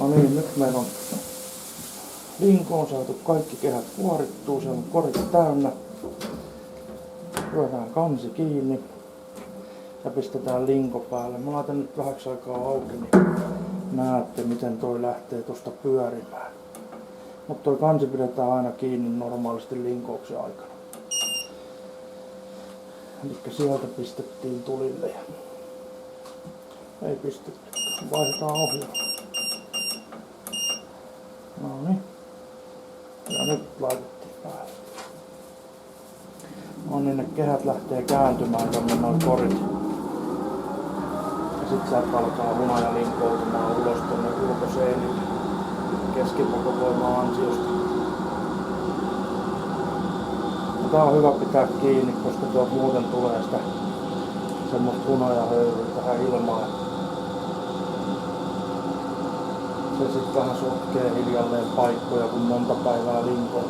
No niin, nyt meillä on linkoon saatu kaikki kehät kuorittua, se on korit täynnä. Lyödään kansi kiinni ja pistetään linko päälle. Mä laitan nyt vähäksi aikaa auki, niin näette miten toi lähtee tosta pyörimään. Mutta toi kansi pidetään aina kiinni normaalisti linkouksen aikana. Elikkä sieltä pistettiin tulille ja ei pistetty. Vaihdetaan ohjelma. Noniin. Ja nyt laitettiin päälle. No niin, ne kehät lähtee kääntymään tonne noin korit. Ja sit sieltä alkaa hunaja linkoutumaan ulos tonne ulkoseinille keskipakovoiman ansiosta. Ja tää on hyvä pitää kiinni, koska tuolta muuten tulee sitä semmoista hunajahöyryä tähän ilmaan. Se sit vähän sotkee hiljalleen paikkoja, kun monta päivää linkoon.